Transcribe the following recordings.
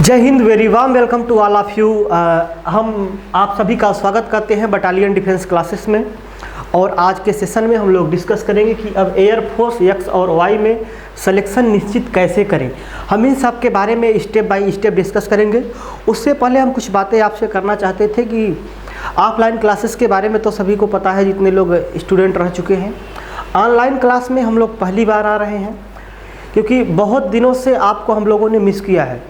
जय Hind, very warm welcome to all of you. हम आप सभी का स्वागत करते हैं बटालियन डिफेंस क्लासेस में। और आज के सेशन में हम लोग डिस्कस करेंगे कि अब एयरफोर्स एक्स और वाई में सिलेक्शन निश्चित कैसे करें। हम इन सब के बारे में स्टेप बाय स्टेप डिस्कस करेंगे। उससे पहले हम कुछ बातें आपसे करना चाहते थे कि ऑफलाइन क्लासेस के बारे में तो सभी को पता है, जितने लोग स्टूडेंट रह चुके हैं। ऑनलाइन क्लास में हम लोग पहली बार आ रहे हैं क्योंकि बहुत दिनों से आपको हम लोगों ने मिस किया है,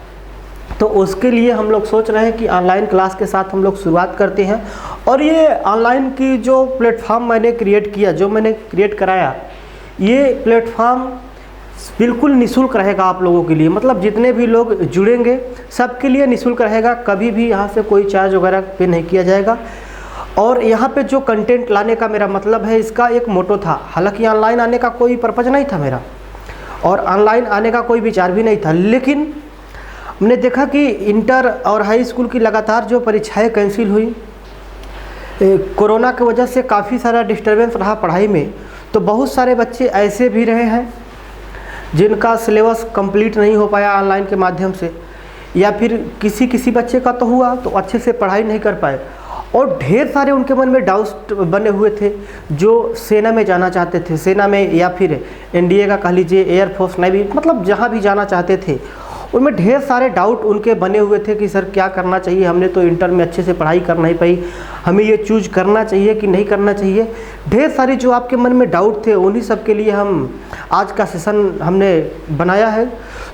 तो उसके लिए हम लोग सोच रहे हैं कि ऑनलाइन क्लास के साथ हम लोग शुरुआत करते हैं। और ये ऑनलाइन की जो प्लेटफॉर्म मैंने क्रिएट किया, जो मैंने क्रिएट कराया, ये प्लेटफॉर्म बिल्कुल निःशुल्क रहेगा आप लोगों के लिए। मतलब जितने भी लोग जुड़ेंगे सबके लिए निःशुल्क रहेगा, कभी भी यहाँ से कोई चार्ज वगैरह पे नहीं किया जाएगा। और यहाँ पे जो कंटेंट लाने का मेरा मतलब है, इसका एक मोटो था। हालांकि ऑनलाइन आने का कोई पर्पज़ नहीं था मेरा, और ऑनलाइन आने का कोई विचार भी नहीं था, लेकिन हमने देखा कि इंटर और हाई स्कूल की लगातार जो परीक्षाएं कैंसिल हुई, कोरोना की वजह से काफ़ी सारा डिस्टर्बेंस रहा पढ़ाई में। तो बहुत सारे बच्चे ऐसे भी रहे हैं जिनका सिलेबस कंप्लीट नहीं हो पाया ऑनलाइन के माध्यम से, या फिर किसी बच्चे का तो हुआ तो अच्छे से पढ़ाई नहीं कर पाए। और ढेर सारे उनके मन में डाउट्स बने हुए थे जो सेना में जाना चाहते थे, सेना में या फिर एनडीए का कह लीजिए, एयरफोर्स, नेवी, मतलब जहाँ भी जाना चाहते थे, उनमें ढेर सारे डाउट उनके बने हुए थे कि सर क्या करना चाहिए, हमने तो इंटर में अच्छे से पढ़ाई कर नहीं पाई, हमें ये चूज करना चाहिए कि नहीं करना चाहिए। ढेर सारी जो आपके मन में डाउट थे, उन्हीं सब के लिए हम आज का सेशन हमने बनाया है।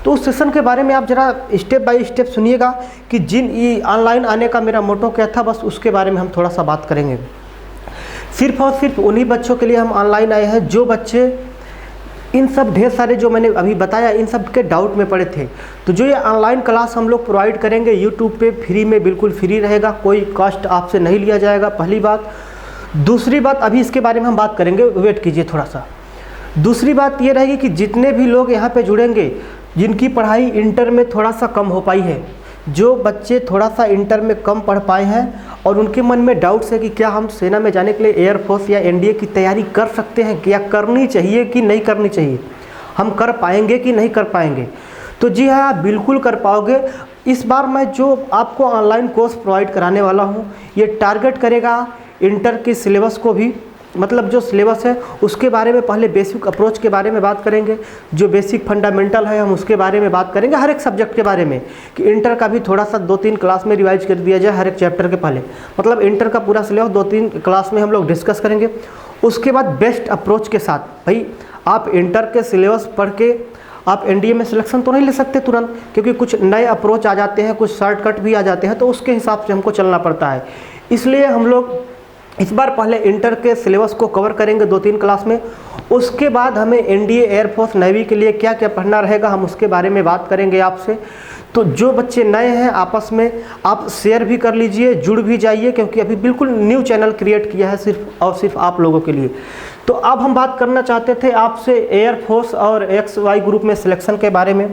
तो उस सेशन के बारे में आप ज़रा स्टेप बाय स्टेप सुनिएगा कि ये ऑनलाइन आने का मेरा मोटो क्या था, बस उसके बारे में हम थोड़ा सा बात करेंगे। सिर्फ और सिर्फ उन्हीं बच्चों के लिए हम ऑनलाइन आए हैं जो बच्चे इन सब ढेर सारे जो मैंने अभी बताया, इन सब के डाउट में पड़े थे। तो जो ये ऑनलाइन क्लास हम लोग प्रोवाइड करेंगे यूट्यूब पे फ्री में, बिल्कुल फ्री रहेगा, कोई कॉस्ट आपसे नहीं लिया जाएगा, पहली बात। दूसरी बात, अभी इसके बारे में हम बात करेंगे, वेट कीजिए थोड़ा सा। दूसरी बात ये रहेगी कि जितने भी लोग यहाँ पे जुड़ेंगे जिनकी पढ़ाई इंटर में थोड़ा सा कम हो पाई है, जो बच्चे थोड़ा सा इंटर में कम पढ़ पाए हैं और उनके मन में डाउट्स है कि क्या हम सेना में जाने के लिए एयरफोर्स या एनडीए की तैयारी कर सकते हैं, क्या करनी चाहिए कि नहीं करनी चाहिए, हम कर पाएंगे कि नहीं कर पाएंगे, तो जी हाँ, आप बिल्कुल कर पाओगे। इस बार मैं जो आपको ऑनलाइन कोर्स प्रोवाइड कराने वाला हूँ, ये टारगेट करेगा इंटर के सिलेबस को भी। मतलब जो सिलेबस है उसके बारे में पहले बेसिक अप्रोच के बारे में बात करेंगे, जो बेसिक फंडामेंटल है हम उसके बारे में बात करेंगे, हर एक सब्जेक्ट के बारे में, कि इंटर का भी थोड़ा सा 2-3 क्लास में रिवाइज कर दिया जाए हर एक चैप्टर के पहले। मतलब इंटर का पूरा सिलेबस 2-3 क्लास में हम लोग डिस्कस करेंगे। उसके बाद बेस्ट अप्रोच के साथ, भाई आप इंटर के सिलेबस पढ़ के आप एनडीए में सिलेक्शन तो नहीं ले सकते तुरंत, क्योंकि कुछ नए अप्रोच आ जाते हैं, कुछ शॉर्टकट भी आ जाते हैं, तो उसके हिसाब से हमको चलना पड़ता है। इसलिए हम लोग इस बार पहले इंटर के सिलेबस को कवर करेंगे 2-3 क्लास में। उसके बाद हमें एनडीए, एयरफोर्स, नेवी के लिए क्या क्या पढ़ना रहेगा, हम उसके बारे में बात करेंगे आपसे। तो जो बच्चे नए हैं आपस में आप शेयर भी कर लीजिए, जुड़ भी जाइए, क्योंकि अभी बिल्कुल न्यू चैनल क्रिएट किया है सिर्फ और सिर्फ आप लोगों के लिए। तो अब हम बात करना चाहते थे आपसे एयरफोर्स और एक्स वाई ग्रुप में सिलेक्शन के बारे में।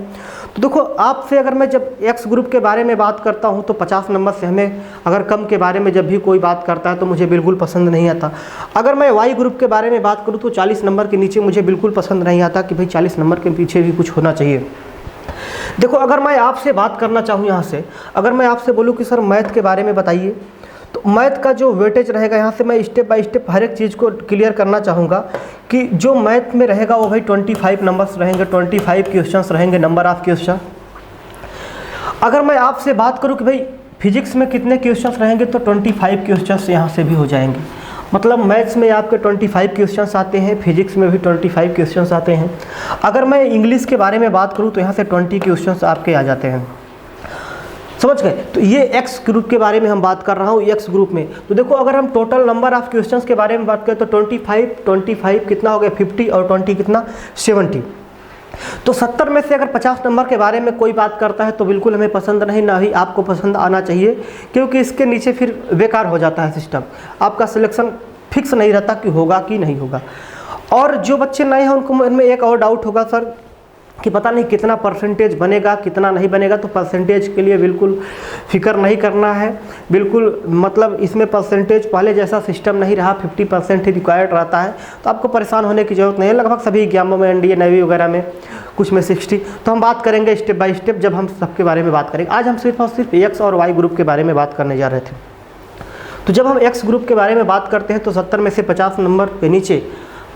तो देखो, आपसे अगर मैं जब एक्स ग्रुप के बारे में बात करता हूं तो 50 नंबर से हमें अगर कम के बारे में जब भी कोई बात करता है तो मुझे बिल्कुल पसंद नहीं आता। अगर मैं वाई ग्रुप के बारे में बात करूं तो 40 नंबर के नीचे मुझे बिल्कुल पसंद नहीं आता कि भाई 40 नंबर के पीछे भी कुछ होना चाहिए। देखो, अगर मैं आपसे बात करना चाहूँ यहाँ से, अगर मैं आपसे बोलूँ कि सर मैथ के बारे में बताइए, तो मैथ का जो वेटेज रहेगा, यहाँ से मैं स्टेप बाय स्टेप हर एक चीज़ को क्लियर करना चाहूँगा कि जो मैथ में रहेगा वो भाई 25 नंबर्स रहेंगे, 25 क्वेश्चंस रहेंगे, नंबर ऑफ क्वेश्चन। अगर मैं आपसे बात करूँ कि भाई फिजिक्स में कितने क्वेश्चंस रहेंगे, तो 25 क्वेश्चंस यहाँ से भी हो जाएंगे। मतलब मैथ्स में आपके 25 क्वेश्चंस आते हैं, फिजिक्स में भी 25 क्वेश्चंस आते हैं। अगर मैं इंग्लिश के बारे में बात करूँ तो यहाँ से 20 क्वेश्चंस आपके आ जाते हैं। समझ गए? तो ये एक्स ग्रुप के बारे में हम बात कर रहा हूँ, एक्स ग्रुप में। तो देखो, अगर हम टोटल नंबर ऑफ क्वेश्चंस के बारे में बात करें तो 25 कितना हो गया, 50, और 20 कितना, 70। तो 70 में से अगर 50 नंबर के बारे में कोई बात करता है तो बिल्कुल हमें पसंद नहीं, ना ही आपको पसंद आना चाहिए, क्योंकि इसके नीचे फिर बेकार हो जाता है सिस्टम, आपका सिलेक्शन फिक्स नहीं रहता कि होगा कि नहीं होगा। और जो बच्चे नए हैं उनको मन में एक और डाउट होगा, सर कि पता नहीं कितना परसेंटेज बनेगा कितना नहीं बनेगा, तो परसेंटेज के लिए बिल्कुल फिक्र नहीं करना है। बिल्कुल मतलब इसमें परसेंटेज पहले जैसा सिस्टम नहीं रहा, 50% ही रिक्वायर्ड रहता है, तो आपको परेशान होने की ज़रूरत नहीं है। लगभग सभी एग्जामों में, एनडीए नेवी वगैरह में, कुछ में 60। तो हम बात करेंगे स्टेप बाय स्टेप जब हम सबके बारे में बात करेंगे। आज हम सिर्फ और सिर्फ एक्स और वाई ग्रुप के बारे में बात करने जा रहे थे। तो जब हम एक्स ग्रुप के बारे में बात करते हैं तो 70 में से 50 नंबर के नीचे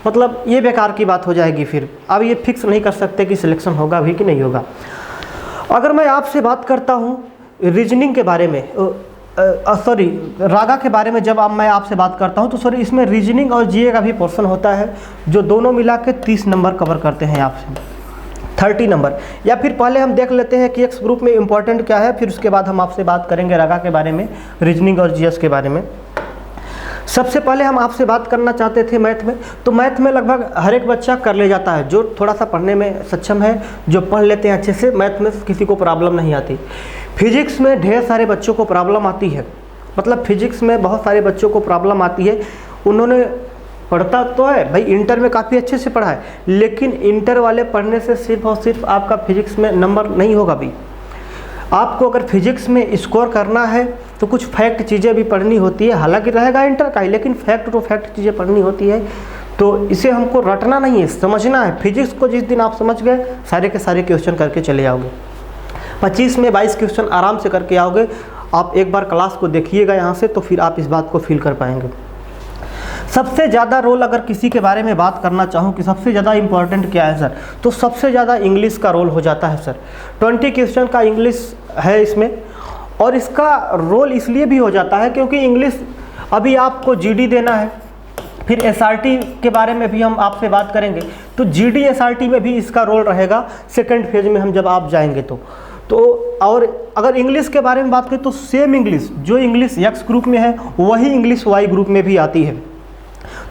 मतलब ये बेकार की बात हो जाएगी। फिर अब ये फिक्स नहीं कर सकते कि सिलेक्शन होगा भी कि नहीं होगा। अगर मैं आपसे बात करता हूँ रीजनिंग के बारे में, सॉरी रागा के बारे में, जब मैं आपसे बात करता हूँ तो सॉरी इसमें रीजनिंग और जीए का भी पोर्शन होता है, जो दोनों मिला के 30 नंबर कवर करते हैं आपसे, 30 नंबर। या फिर पहले हम देख लेते हैं कि एक्स ग्रुप में इंपॉर्टेंट क्या है, फिर उसके बाद हम आपसे बात करेंगे रागा के बारे में, रीजनिंग और जीएस के बारे में। सबसे पहले हम आपसे बात करना चाहते थे मैथ में। तो मैथ में लगभग हर एक बच्चा कर ले जाता है, जो थोड़ा सा पढ़ने में सक्षम है, जो पढ़ लेते हैं अच्छे से, मैथ में किसी को प्रॉब्लम नहीं आती। फिजिक्स में ढेर सारे बच्चों को प्रॉब्लम आती है, मतलब फिजिक्स में बहुत सारे बच्चों को प्रॉब्लम आती है। उन्होंने पढ़ता तो है भाई, इंटर में काफ़ी अच्छे से पढ़ा है, लेकिन इंटर वाले पढ़ने से सिर्फ और सिर्फ आपका फिजिक्स में नंबर नहीं होगा भी। आपको अगर फिजिक्स में स्कोर करना है तो कुछ फैक्ट चीज़ें भी पढ़नी होती है, हालांकि रहेगा इंटर का ही, लेकिन फैक्ट टू फैक्ट चीज़ें पढ़नी होती है। तो इसे हमको रटना नहीं है, समझना है। फिजिक्स को जिस दिन आप समझ गए, सारे के सारे क्वेश्चन करके चले आओगे। 25 में 22 क्वेश्चन आराम से करके आओगे। आप एक बार क्लास को देखिएगा यहाँ से, तो फिर आप इस बात को फील कर पाएंगे। सबसे ज़्यादा रोल अगर किसी के बारे में बात करना चाहूँ कि सबसे ज़्यादा इम्पॉर्टेंट क्या है सर, तो सबसे ज़्यादा इंग्लिश का रोल हो जाता है सर। 20 क्वेश्चन का इंग्लिश है इसमें, और इसका रोल इसलिए भी हो जाता है क्योंकि इंग्लिश अभी आपको जीडी देना है, फिर एसआरटी के बारे में भी हम आपसे बात करेंगे। तो जीडी एसआरटी में भी इसका रोल रहेगा सेकेंड फेज में हम जब आप जाएंगे तो और अगर इंग्लिश के बारे में बात करें तो सेम इंग्लिश, जो इंग्लिश एक्स ग्रुप में है वही इंग्लिश वाई ग्रुप में भी आती है।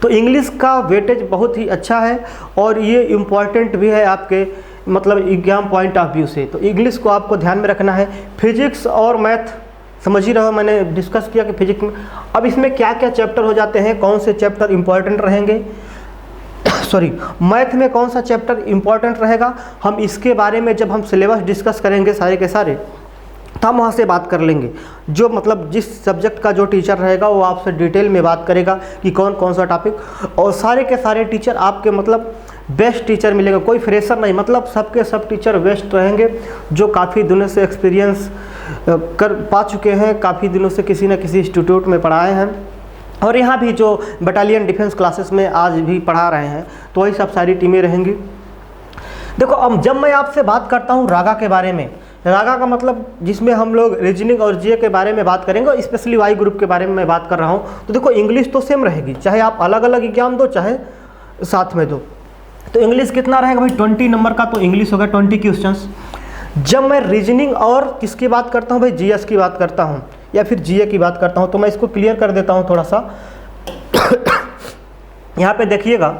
तो इंग्लिश का वेटेज बहुत ही अच्छा है, और ये इम्पॉर्टेंट भी है आपके मतलब एग्जाम पॉइंट ऑफ व्यू से। तो इंग्लिश को आपको ध्यान में रखना है। फिजिक्स और मैथ समझ ही रहो, मैंने डिस्कस किया कि फिजिक्स में अब इसमें क्या क्या चैप्टर हो जाते हैं, कौन से चैप्टर इंपॉर्टेंट रहेंगे, सॉरी मैथ में कौन सा चैप्टर इंपॉर्टेंट रहेगा, हम इसके बारे में जब हम सिलेबस डिस्कस करेंगे सारे के सारे, तो हम वहाँ से बात कर लेंगे। जो मतलब जिस सब्जेक्ट का जो टीचर रहेगा वो आपसे डिटेल में बात करेगा कि कौन कौन सा टॉपिक, और सारे के सारे टीचर आपके मतलब बेस्ट टीचर मिलेंगे, कोई फ्रेशर नहीं, मतलब सबके सब टीचर बेस्ट रहेंगे, जो काफ़ी दिनों से एक्सपीरियंस कर पा चुके हैं, काफ़ी दिनों से किसी न किसी इंस्टीट्यूट में पढ़ाए हैं, और यहाँ भी जो बटालियन डिफेंस क्लासेस में आज भी पढ़ा रहे हैं, तो वही सब सारी टीमें रहेंगी। देखो अब जब मैं आपसे बात करता हूँ रागा के बारे में, रागा का मतलब जिसमें हम लोग रीजनिंग और जीए के बारे में बात करेंगे, और स्पेशली वाई ग्रुप के बारे में मैं बात कर रहा हूँ। तो देखो इंग्लिश तो सेम रहेगी, चाहे आप अलग अलग एग्जाम दो चाहे साथ में दो। तो इंग्लिश कितना रहेगा भाई, 20 नंबर का तो इंग्लिश होगा, 20 क्वेश्चंस। जब मैं रीजनिंग और किसकी बात करता हूँ भाई, जीएस की बात करता हूँ या फिर जीए की बात करता हूँ, तो मैं इसको क्लियर कर देता हूँ थोड़ा सा। यहाँ पे देखिएगा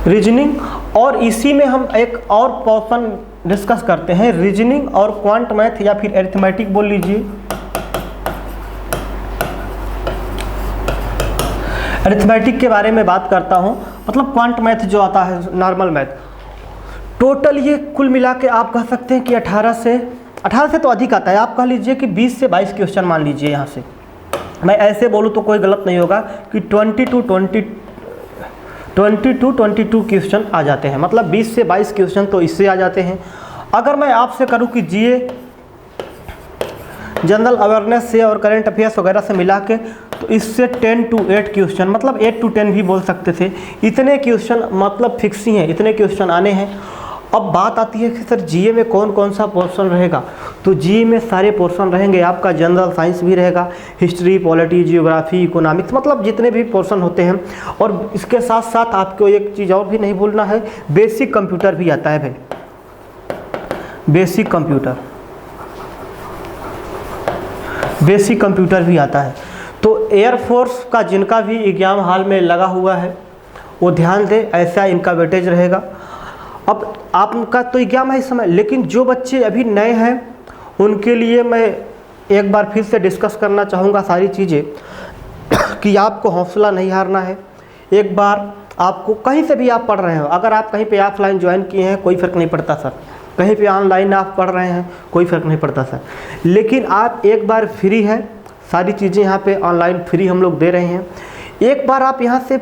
रीजनिंग और इसी में हम एक और पोर्शन डिस्कस करते हैं, रीजनिंग और क्वांट मैथ या फिर अरिथमेटिक बोल लीजिए। अरिथमेटिक के बारे में बात करता हूं, मतलब क्वांट मैथ जो आता है, नॉर्मल मैथ। टोटल ये कुल मिला के आप कह सकते हैं कि 18 से तो अधिक आता है। आप कह लीजिए कि 20 से 22 क्वेश्चन मान लीजिए। यहाँ से मैं ऐसे बोलूँ तो कोई गलत नहीं होगा कि 20 टू 22 क्वेश्चन आ जाते हैं, मतलब 20 से 22 क्वेश्चन तो इससे आ जाते हैं। अगर मैं आपसे करूं कि जीए जनरल अवेयरनेस से और करंट अफेयर्स वगैरह से मिला के, तो इससे 10 to 8 क्वेश्चन, मतलब 8 to 10 भी बोल सकते थे, इतने क्वेश्चन मतलब फिक्स ही हैं, इतने क्वेश्चन आने हैं। अब बात आती है कि सर जीए में कौन कौन सा पोर्शन रहेगा, तो जीए में सारे पोर्शन रहेंगे। आपका जनरल साइंस भी रहेगा, हिस्ट्री, पॉलिटी, जियोग्राफी, इकोनॉमिक्स, मतलब जितने भी पोर्शन होते हैं। और इसके साथ साथ आपको एक चीज़ और भी नहीं भूलना है, बेसिक कंप्यूटर भी आता है भाई, बेसिक कंप्यूटर भी आता है। तो एयरफोर्स का जिनका भी एग्जाम हाल में लगा हुआ है वो ध्यान दें, ऐसा इनका वेटेज रहेगा। अब आपका तो एग्जाम है इस समय, लेकिन जो बच्चे अभी नए हैं उनके लिए मैं एक बार फिर से डिस्कस करना चाहूँगा सारी चीज़ें कि आपको हौसला नहीं हारना है। एक बार आपको कहीं से भी आप पढ़ रहे हो, अगर आप कहीं पे ऑफलाइन ज्वाइन किए हैं कोई फ़र्क नहीं पड़ता सर, कहीं पे ऑनलाइन आप पढ़ रहे हैं कोई फ़र्क नहीं पड़ता सर, लेकिन आप एक बार फ्री है, सारी चीज़ें यहाँ पे ऑनलाइन फ्री हम लोग दे रहे हैं। एक बार आप यहाँ से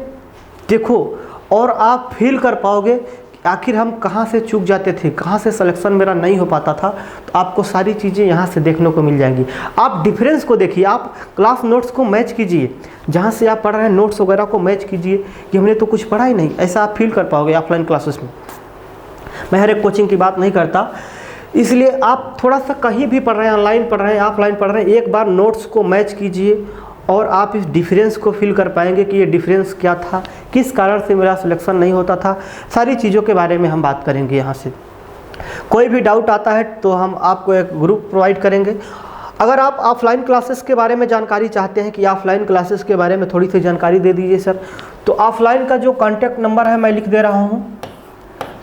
देखो और आप फील कर पाओगे आखिर हम कहाँ से चूक जाते थे, कहाँ से सिलेक्शन मेरा नहीं हो पाता था, तो आपको सारी चीज़ें यहाँ से देखने को मिल जाएंगी। आप डिफरेंस को देखिए, आप क्लास नोट्स को मैच कीजिए, जहाँ से आप पढ़ रहे हैं नोट्स वगैरह को मैच कीजिए कि हमने तो कुछ पढ़ा ही नहीं, ऐसा आप फील कर पाओगे ऑफलाइन क्लासेस में। मैं हर एक कोचिंग की बात नहीं करता, इसलिए आप थोड़ा सा कहीं भी पढ़ रहे हैं, ऑनलाइन पढ़ रहे हैं, ऑफलाइन पढ़ रहे हैं, एक बार नोट्स को मैच कीजिए और आप इस डिफरेंस को फील कर पाएंगे कि ये डिफरेंस क्या था, किस कारण से मेरा सिलेक्शन नहीं होता था। सारी चीज़ों के बारे में हम बात करेंगे यहाँ से। कोई भी डाउट आता है तो हम आपको एक ग्रुप प्रोवाइड करेंगे। अगर आप ऑफलाइन क्लासेस के बारे में जानकारी चाहते हैं कि ऑफलाइन क्लासेस के बारे में थोड़ी सी जानकारी दे दीजिए सर, तो ऑफलाइन का जो कॉन्टैक्ट नंबर है मैं लिख दे रहा हूँ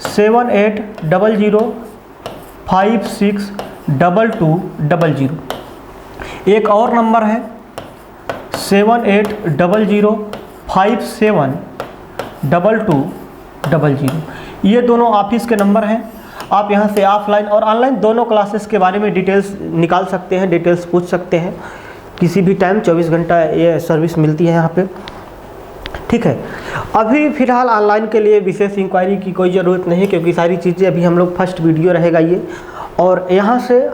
7800562200। एक और नंबर है 7800572200। ये दोनों ऑफिस के नंबर हैं। आप यहाँ से ऑफलाइन और ऑनलाइन दोनों क्लासेस के बारे में डिटेल्स निकाल सकते हैं, डिटेल्स पूछ सकते हैं। किसी भी टाइम 24 घंटा ये सर्विस मिलती है यहाँ पे, ठीक है। अभी फ़िलहाल ऑनलाइन के लिए विशेष इंक्वायरी की कोई ज़रूरत नहीं, क्योंकि सारी चीज़ें अभी हम लोग फर्स्ट वीडियो रहेगा ये, और यहाँ से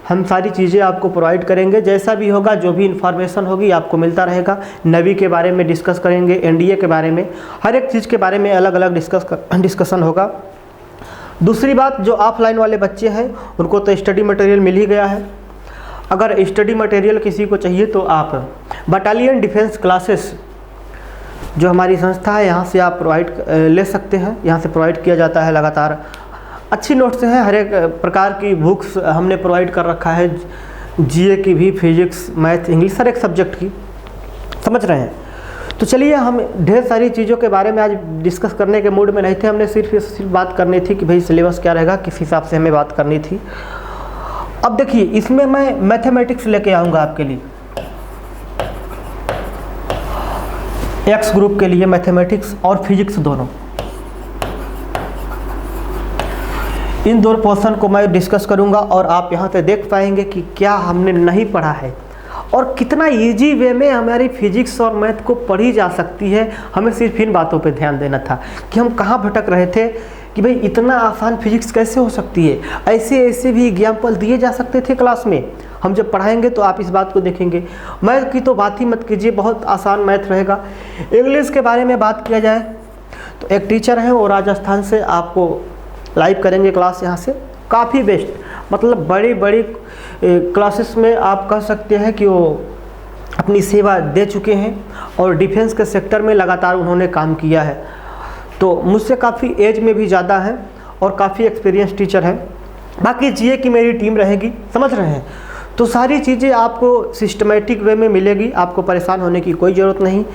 हम सारी चीज़ें आपको प्रोवाइड करेंगे। जैसा भी होगा, जो भी इन्फॉर्मेशन होगी आपको मिलता रहेगा। नेवी के बारे में डिस्कस करेंगे, एनडीए के बारे में, हर एक चीज़ के बारे में अलग अलग डिस्कशन होगा। दूसरी बात, जो ऑफलाइन वाले बच्चे हैं उनको तो स्टडी मटेरियल मिल ही गया है। अगर स्टडी मटेरियल किसी को चाहिए तो आप बटालियन डिफेंस क्लासेस जो हमारी संस्था है यहाँ से आप प्रोवाइड ले सकते हैं। यहाँ से प्रोवाइड किया जाता है लगातार, अच्छी नोट्स हैं, हर एक प्रकार की बुक्स हमने प्रोवाइड कर रखा है, जीए की भी, फिजिक्स, मैथ, इंग्लिश, हर एक सब्जेक्ट की, समझ रहे हैं। तो चलिए, हम ढेर सारी चीज़ों के बारे में आज डिस्कस करने के मूड में नहीं थे। हमने सिर्फ बात करनी थी कि भाई सिलेबस क्या रहेगा, किस हिसाब से हमें बात करनी थी। अब देखिए, इसमें मैं मैथमेटिक्स लेके आऊँगा आपके लिए, एक्स ग्रुप के लिए मैथमेटिक्स और फिजिक्स दोनों, इन दो पोर्शन को मैं डिस्कस करूंगा और आप यहाँ पे देख पाएंगे कि क्या हमने नहीं पढ़ा है और कितना इजी वे में हमारी फिजिक्स और मैथ को पढ़ी जा सकती है। हमें सिर्फ इन बातों पे ध्यान देना था कि हम कहाँ भटक रहे थे कि भाई इतना आसान फिजिक्स कैसे हो सकती है। ऐसे भी एग्जाम्पल दिए जा सकते थे क्लास में। हम जब पढ़ाएंगे तो आप इस बात को देखेंगे। मैथ की तो बात ही मत कीजिए, बहुत आसान मैथ रहेगा। इंग्लिश के बारे में बात किया जाए तो एक टीचर हैं वो राजस्थान से आपको लाइव करेंगे क्लास यहाँ से, काफ़ी बेस्ट, मतलब बड़ी बड़ी क्लासेस में आप कह सकते हैं कि वो अपनी सेवा दे चुके हैं और डिफेंस के सेक्टर में लगातार उन्होंने काम किया है। तो मुझसे काफ़ी एज में भी ज़्यादा है और काफ़ी एक्सपीरियंस टीचर है। बाकी जीए की मेरी टीम रहेगी, समझ रहे हैं। तो सारी चीज़ें आपको सिस्टमेटिक वे में मिलेगी, आपको परेशान होने की कोई ज़रूरत नहीं।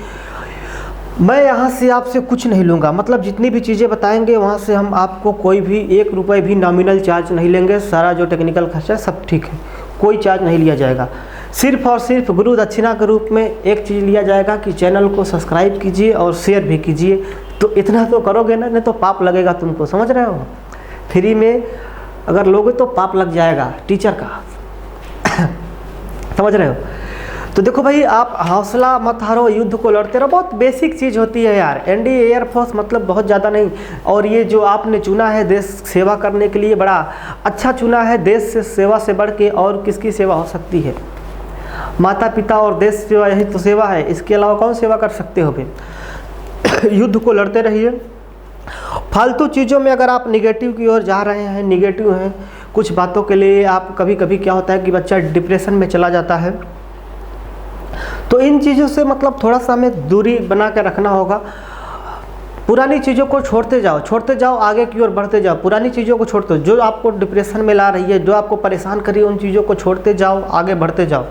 मैं यहाँ से आपसे कुछ नहीं लूँगा, मतलब जितनी भी चीज़ें बताएंगे वहाँ से हम आपको कोई भी 1 रुपये भी नॉमिनल चार्ज नहीं लेंगे। सारा जो टेक्निकल खर्चा है सब ठीक है, कोई चार्ज नहीं लिया जाएगा। सिर्फ और सिर्फ गुरु दक्षिणा के रूप में एक चीज़ लिया जाएगा कि चैनल को सब्सक्राइब कीजिए और शेयर भी कीजिए। तो इतना तो करोगे ना, नहीं तो पाप लगेगा तुमको, समझ रहे हो। फ्री में अगर लोगे तो पाप लग जाएगा टीचर का समझ रहे हो। तो देखो भाई, आप हौसला मत हारो, युद्ध को लड़ते रहो। बहुत बेसिक चीज़ होती है यार, एनडीए एयरफोर्स मतलब बहुत ज़्यादा नहीं। और ये जो आपने चुना है देश सेवा करने के लिए, बड़ा अच्छा चुना है। देश से सेवा से बढ़ के और किसकी सेवा हो सकती है। माता पिता और देश सेवा, यही तो सेवा है। इसके अलावा कौन सेवा कर सकते हो भाई। युद्ध को लड़ते रहिए। फालतू चीज़ों में अगर आप निगेटिव की ओर जा रहे हैं, निगेटिव हैं कुछ बातों के लिए, आप कभी कभी क्या होता है कि बच्चा डिप्रेशन में चला जाता है। तो इन चीज़ों से मतलब थोड़ा सा हमें दूरी बना के रखना होगा। पुरानी चीज़ों को छोड़ते जाओ, आगे की ओर बढ़ते जाओ। पुरानी चीज़ों को छोड़ते जाओ, जो आपको डिप्रेशन में ला रही है, जो आपको परेशान कर रही है, उन चीज़ों को छोड़ते जाओ, आगे बढ़ते जाओ।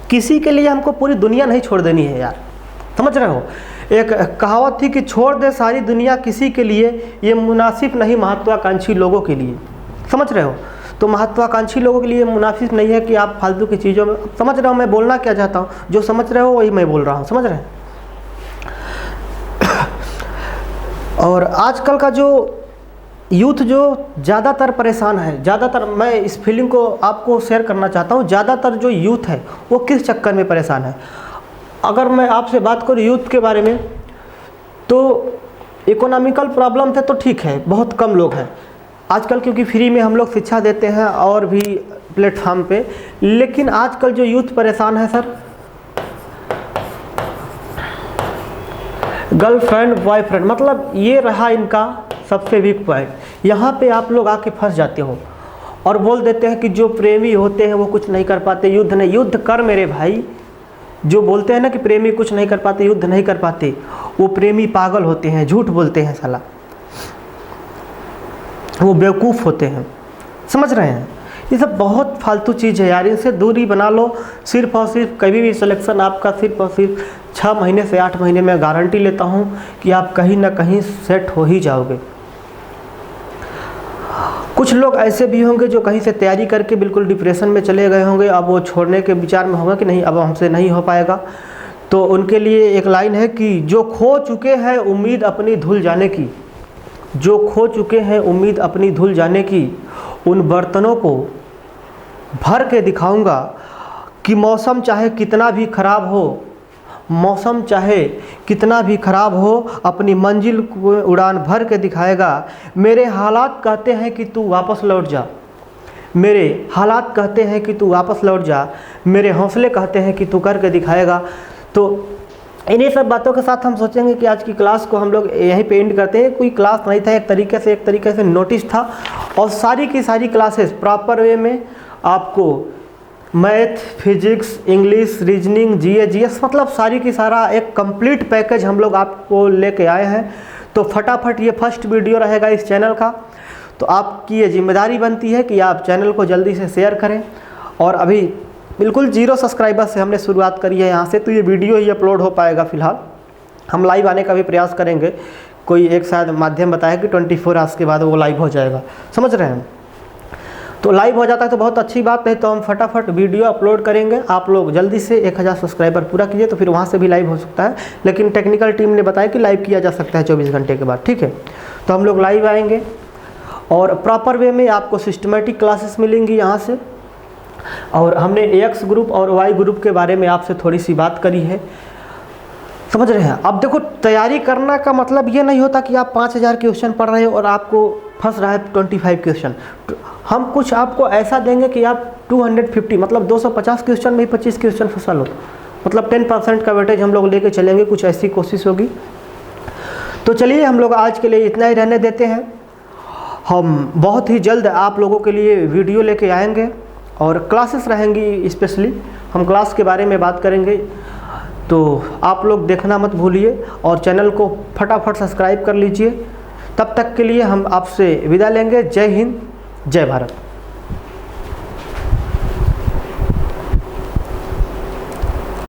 किसी के लिए हमको पूरी दुनिया नहीं छोड़ देनी है यार, समझ रहे हो। एक कहावत थी कि छोड़ दे सारी दुनिया किसी के लिए, ये मुनासिब नहीं महत्वाकांक्षी लोगों के लिए, समझ रहे हो। तो महत्वाकांक्षी लोगों के लिए मुनासिब नहीं है कि आप फालतू की चीज़ों में, समझ रहे हो मैं बोलना क्या चाहता हूँ। जो समझ रहे हो वही मैं बोल रहा हूँ, समझ रहे हैं। और आजकल का जो यूथ जो ज़्यादातर परेशान है, ज़्यादातर मैं इस फीलिंग को आपको शेयर करना चाहता हूँ, ज़्यादातर जो यूथ है वो किस चक्कर में परेशान है। अगर मैं आपसे बात करूँ यूथ के बारे में, तो इकोनॉमिकल प्रॉब्लम थे तो ठीक है, बहुत कम लोग हैं आजकल, क्योंकि फ्री में हम लोग शिक्षा देते हैं और भी प्लेटफॉर्म पे। लेकिन आजकल जो यूथ परेशान है सर, गर्लफ्रेंड बॉयफ्रेंड, मतलब ये रहा इनका सबसे वीक पॉइंट। यहाँ पे आप लोग आके फंस जाते हो और बोल देते हैं कि जो प्रेमी होते हैं वो कुछ नहीं कर पाते, युद्ध नहीं। युद्ध कर मेरे भाई, जो बोलते हैं ना कि प्रेमी कुछ नहीं कर पाते, युद्ध नहीं कर पाते, वो प्रेमी पागल होते हैं, झूठ बोलते हैं साला, वो बेवकूफ़ होते हैं, समझ रहे हैं। ये सब बहुत फालतू चीज़ है यार, इनसे दूरी बना लो। सिर्फ और सिर्फ कभी भी सिलेक्शन आपका सिर्फ और सिर्फ 6 महीने से 8 महीने में गारंटी लेता हूँ कि आप कहीं ना कहीं सेट हो ही जाओगे। कुछ लोग ऐसे भी होंगे जो कहीं से तैयारी करके बिल्कुल डिप्रेशन में चले गए होंगे, अब वो छोड़ने के विचार में होगा कि नहीं अब हमसे नहीं हो पाएगा। तो उनके लिए एक लाइन है कि जो खो चुके हैं उम्मीद अपनी धुल जाने की, जो खो चुके हैं उम्मीद अपनी धुल जाने की, उन बर्तनों को भर के दिखाऊंगा कि मौसम चाहे कितना भी ख़राब हो, मौसम चाहे कितना भी ख़राब हो, अपनी मंजिल को उड़ान भर के दिखाएगा। मेरे हालात कहते हैं कि तू वापस लौट जा, मेरे हालात कहते हैं कि तू वापस लौट जा, मेरे हौसले कहते हैं कि तू करके दिखाएगा। तो इन्हीं सब बातों के साथ हम सोचेंगे कि आज की क्लास को हम लोग यहीं पे एंड करते हैं। कोई क्लास नहीं था, एक तरीके से नोटिस था, और सारी की सारी क्लासेस प्रॉपर वे में आपको मैथ, फिजिक्स, इंग्लिश, रीजनिंग, जीए, जीएस, मतलब सारी की सारा एक कंप्लीट पैकेज हम लोग आपको लेके आए हैं। तो फटाफट ये फर्स्ट वीडियो रहेगा इस चैनल का, तो आपकी ये जिम्मेदारी बनती है कि आप चैनल को जल्दी से शेयर करें। और अभी बिल्कुल 0 सब्सक्राइबर से हमने शुरुआत करी है यहाँ से, तो ये वीडियो ही अपलोड हो पाएगा फ़िलहाल। हम लाइव आने का भी प्रयास करेंगे, कोई एक शायद माध्यम बताया कि 24 आवर्स के बाद वो लाइव हो जाएगा, समझ रहे हैं। तो लाइव हो जाता है तो बहुत अच्छी बात है, तो हम फटाफट वीडियो अपलोड करेंगे। आप लोग जल्दी से 1000 सब्सक्राइबर पूरा कीजिए, तो फिर वहाँ से भी लाइव हो सकता है। लेकिन टेक्निकल टीम ने बताया कि लाइव किया जा सकता है 24 घंटे के बाद, ठीक है। तो हम लोग लाइव आएंगे और प्रॉपर वे में आपको सिस्टमेटिक क्लासेस मिलेंगी यहाँ से। और हमने एक्स ग्रुप और वाई ग्रुप के बारे में आपसे थोड़ी सी बात करी है, समझ रहे हैं। अब देखो, तैयारी करना का मतलब ये नहीं होता कि आप 5000 क्वेश्चन पढ़ रहे हो और आपको फंस रहा है 25 क्वेश्चन। हम कुछ आपको ऐसा देंगे कि आप 250 मतलब 250 क्वेश्चन में ही 25 क्वेश्चन फंसा लो, मतलब 10% का वेटेज हम लोग लेके चलेंगे, कुछ ऐसी कोशिश होगी। तो चलिए हम लोग आज के लिए इतना ही रहने देते हैं। हम बहुत ही जल्द आप लोगों के लिए वीडियो लेके आएंगे और क्लासेस रहेंगी, स्पेशली हम क्लास के बारे में बात करेंगे। तो आप लोग देखना मत भूलिए और चैनल को फटाफट सब्सक्राइब कर लीजिए। तब तक के लिए हम आपसे विदा लेंगे। जय हिंद, जय भारत।